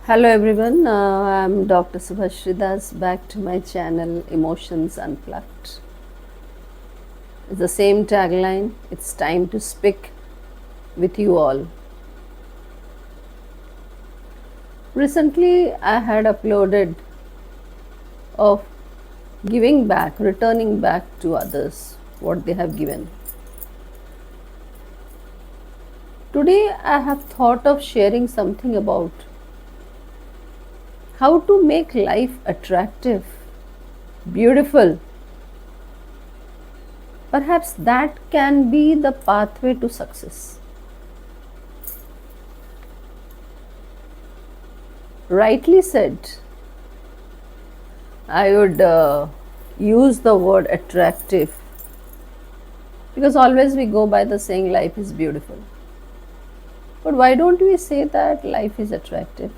Hello everyone, I'm Dr. Subhashri Das back to my channel Emotions Unplugged. It's the same tagline, it's time to speak with you all. Recently I had uploaded of giving back, returning back to others what they have given. Today I have thought of sharing something about how to make life attractive, beautiful. Perhaps that can be the pathway to success. Rightly said, I would use the word attractive because always we go by the saying life is beautiful. But why don't we say that life is attractive?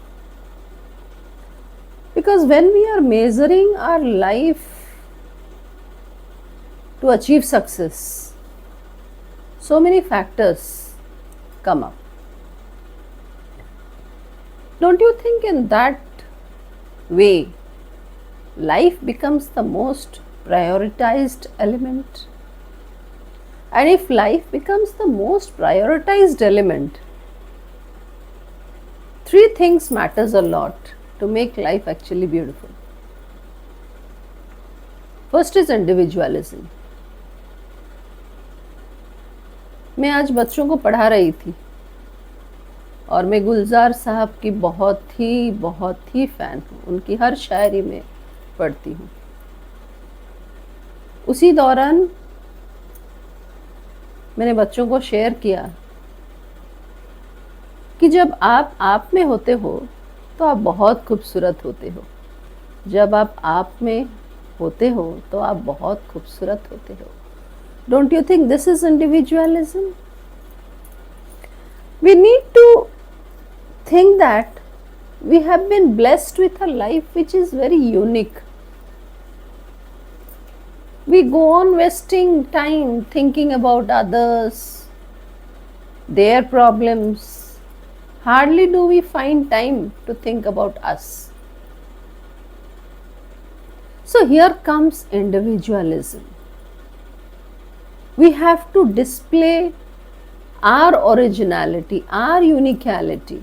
Because when we are measuring our life to achieve success, so many factors come up. Don't you think in that way life becomes the most prioritized element? And if life becomes the most prioritized element, three things matters a lot to make life actually beautiful. First is individualism. मैं आज बच्चों को पढ़ा रही थी और मैं गुलजार साहब की बहुत ही फ़ैन हूँ, उनकी हर शायरी में पढ़ती हूँ। उसी दौरान मैंने बच्चों को शेयर किया कि जब आप में होते हो तो आप बहुत खूबसूरत होते हो। जब आप में होते हो तो आप बहुत खूबसूरत होते हो। Don't you think this is individualism? We need to think that we have been blessed with a life which is very unique. We go on wasting time thinking about others, their problems. Hardly do we find time to think about us. So here comes individualism. We have to display our originality, our uniqueness.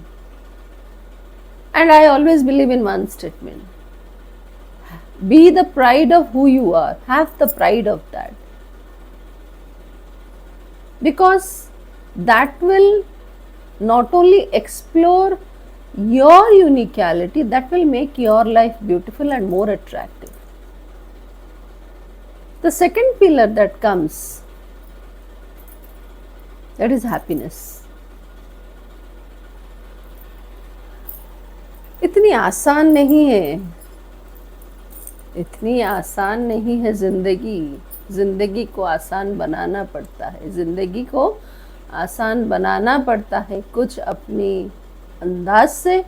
And I always believe in one statement. Be the pride of who you are. Have the pride of that. Because that will not only explore your uniqueness, that will make your life beautiful and more attractive. The second pillar that comes, that is happiness. इतनी आसान नहीं है जिंदगी को आसान बनाना पड़ता है, जिंदगी को आसान बनाना पड़ता है, कुछ अपनी अंदाज से,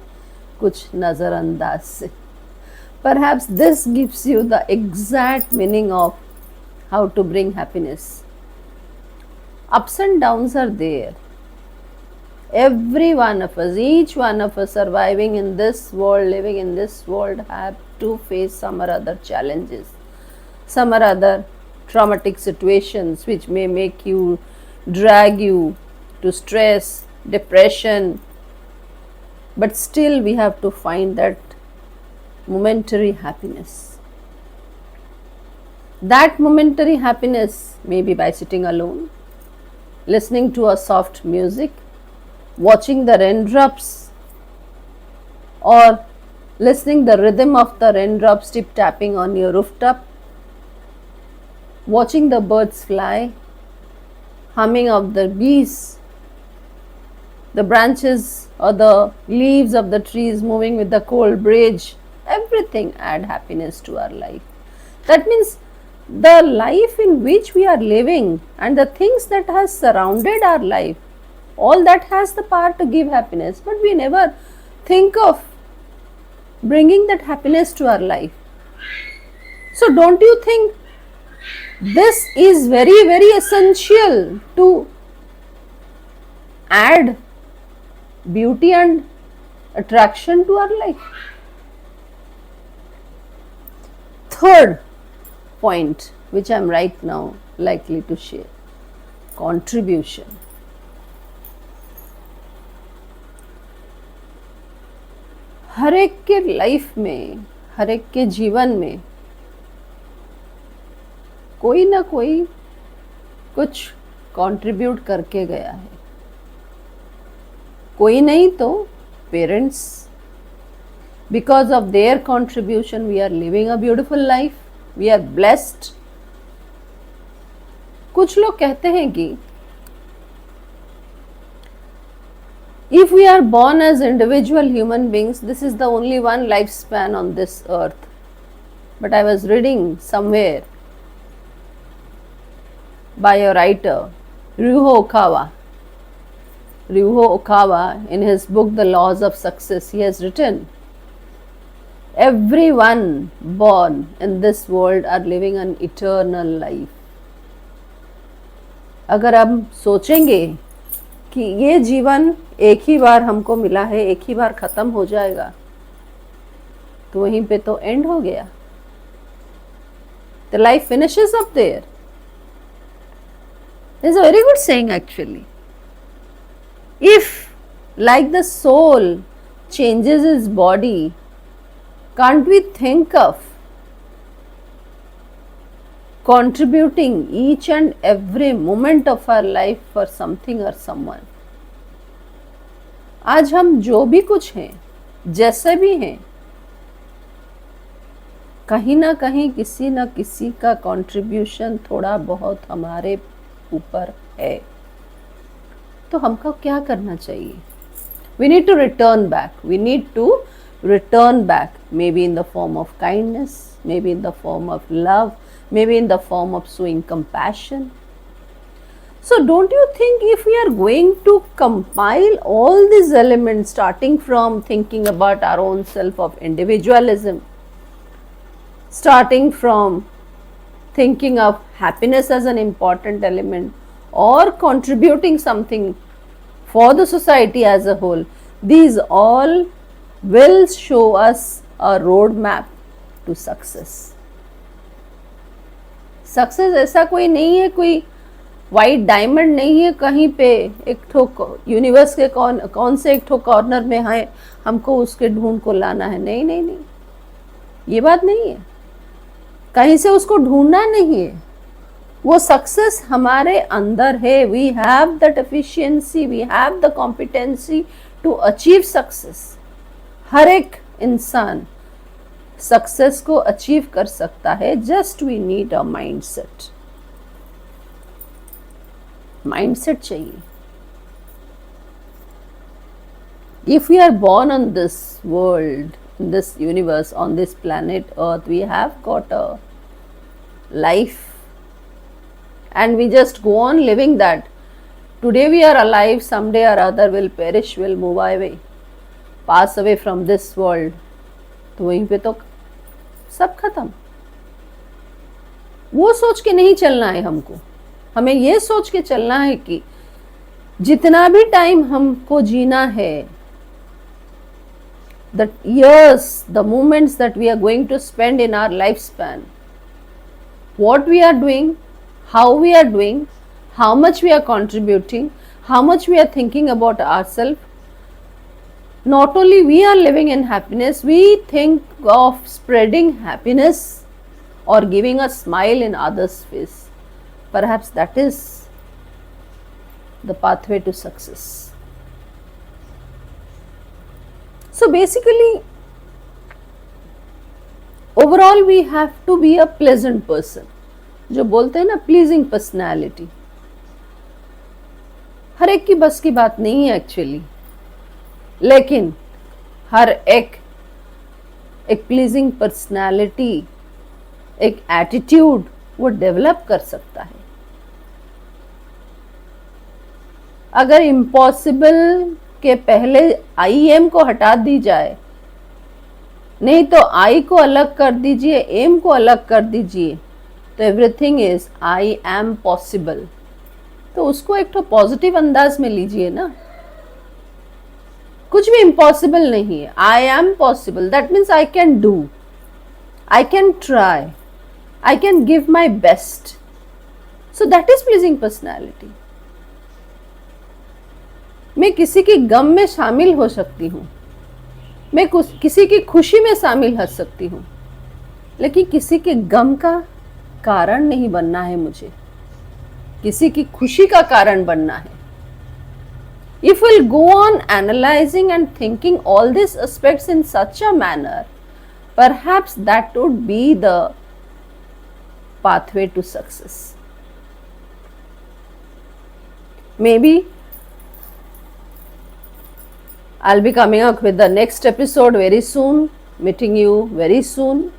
कुछ नज़रअंदाज से. Perhaps this gives you the exact meaning of how to bring happiness. Ups and downs are there. Every one of us, each one of us surviving in this world, living in this world, have to face some or other challenges, some or other traumatic situations which may make you, drag you to stress, depression. But still we have to find that momentary happiness. That momentary happiness may be by sitting alone, listening to a soft music, watching the raindrops, or listening the rhythm of the raindrops tip tapping on your rooftop, watching the birds fly, humming of the bees, the branches or the leaves of the trees moving with the cold breeze. Everything add happiness to our life. That means the life in which we are living and the things that has surrounded our life, all that has the power to give happiness, but we never think of bringing that happiness to our life. So don't you think this is very essential to add beauty and attraction to our life. Third point, which I'm right now likely to share, contribution. हर एक के life में, हर एक के जीवन में कोई ना कोई कुछ कंट्रीब्यूट करके गया है. कोई नहीं तो parents. Because of their contribution we are living a beautiful life, we are blessed. कुछ लोग कहते हैं कि if we are born as individual human beings, this is the only one lifespan on this earth. But I was reading somewhere by a writer, Ryuho Okawa. Ryuho Okawa, in his book The Laws of Success, he has written, everyone born in this world are living an eternal life. अगर हम सोचेंगे कि ये जीवन एक ही बार हमको मिला है, एक ही बार खत्म हो जाएगा, तो वहीं पे तो एंड हो गया. The life finishes up there. There's a very good saying actually. If, like the soul changes its body, can't we think of contributing each and every moment of our life for something or someone? आज हम जो भी कुछ हैं, जैसे भी हैं, कहीं ना कहीं किसी ना किसी का कंट्रीब्यूशन थोड़ा बहुत हमारे ऊपर है. तो हमको क्या करना चाहिए? We need to return back. We need to return back, maybe in the form of kindness, maybe in the form of love, maybe in the form of showing compassion. So don't you think if we are going to compile all these elements, starting from thinking about our own self of individualism, starting from thinking of happiness as an important element, or contributing something for the society as a whole, these all will show us a roadmap to success. Success ऐसा कोई नहीं है, कोई white diamond नहीं है कहीं पे एक ठो यूनिवर्स के कौन से एक ठो कॉर्नर में है, हमको उसके ढूंढ को लाना है. नहीं नहीं नहीं, ये बात नहीं है. कहीं से उसको ढूंढना नहीं है. वो सक्सेस हमारे अंदर है. We have that efficiency, we have the competency to achieve success. हर एक इंसान सक्सेस को अचीव कर सकता है. Just we need a mindset. Mindset चाहिए. If we are born on this world, in this universe, on this planet Earth, we have got a life and we just go on living that. Today we are alive, someday or other will perish, will move away, pass away from this world. तो वहीं पे तो सब खत्म. वो सोच के नहीं चलना है हमको. हमें ये सोच के चलना है कि जितना भी टाइम हमको जीना है, the years, the moments that we are going to spend in our lifespan, what we are doing, how we are doing, how much we are contributing, how much we are thinking about ourselves. Not only we are living in happiness, we think of spreading happiness or giving a smile in others' face. Perhaps that is the pathway to success. So basically, overall we have to be a pleasant person. जो बोलते हैं ना pleasing personality, हर एक की बस की बात नहीं है एक्चुअली. लेकिन हर एक प्लीजिंग पर्सनालिटी, एक एटीट्यूड वो डेवलप कर सकता है. अगर इम्पॉसिबल के पहले आई एम को हटा दी जाए, नहीं तो आई को अलग कर दीजिए, एम को अलग कर दीजिए, तो everything is I am possible. तो उसको एक तो पॉजिटिव अंदाज में लीजिए ना. कुछ भी इम्पॉसिबल नहीं है. I am possible. That means I can do. I can try. I can give my best. So that is pleasing personality. मैं किसी की गम में शामिल हो सकती हूँ, मैं किसी की खुशी में शामिल हो सकती हूँ, लेकिन किसी के गम का कारण नहीं बनना है मुझे, किसी की खुशी का कारण बनना है. If we'll go on analyzing and thinking all these aspects in such a manner, perhaps that would be the pathway to success. Maybe I'll be coming up with the next episode very soon, meeting you very soon,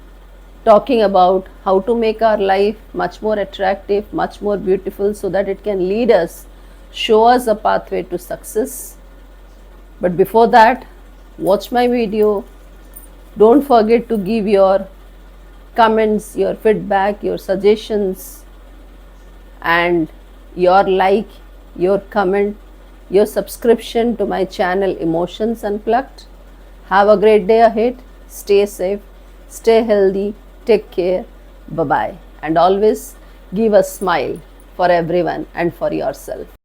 talking about how to make our life much more attractive, much more beautiful, so that it can lead us, show us a pathway to success. But before that, watch my video. Don't forget to give your comments, your feedback, your suggestions, and your like, your comment, your subscription to my channel Emotions Unplugged. Have a great day ahead. Stay safe, stay healthy, take care. Bye bye. And always give a smile for everyone and for yourself.